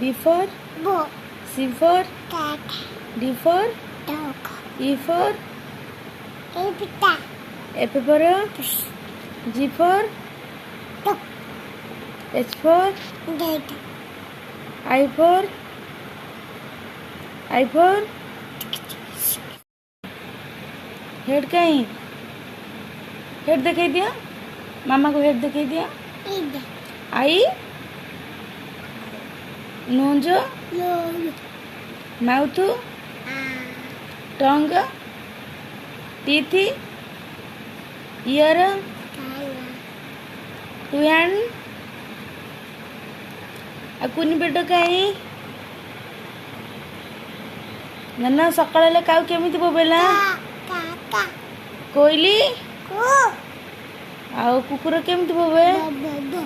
B for Book. C for Cat. D for Dog. E for Epita. F for G for Dog. H for Date. I for head कहीं head दिखाई दिया मामा को head दिखाई दिया Id. Eye nose Lol. Mouth Ah. Tongue teeth ear Kala. Two hand कुनी पेट कहीं ना सकाळ काउ केमिति बोबेला Kaka. कोइली Ku. आ कुकुर केमिति बोबे Bobo.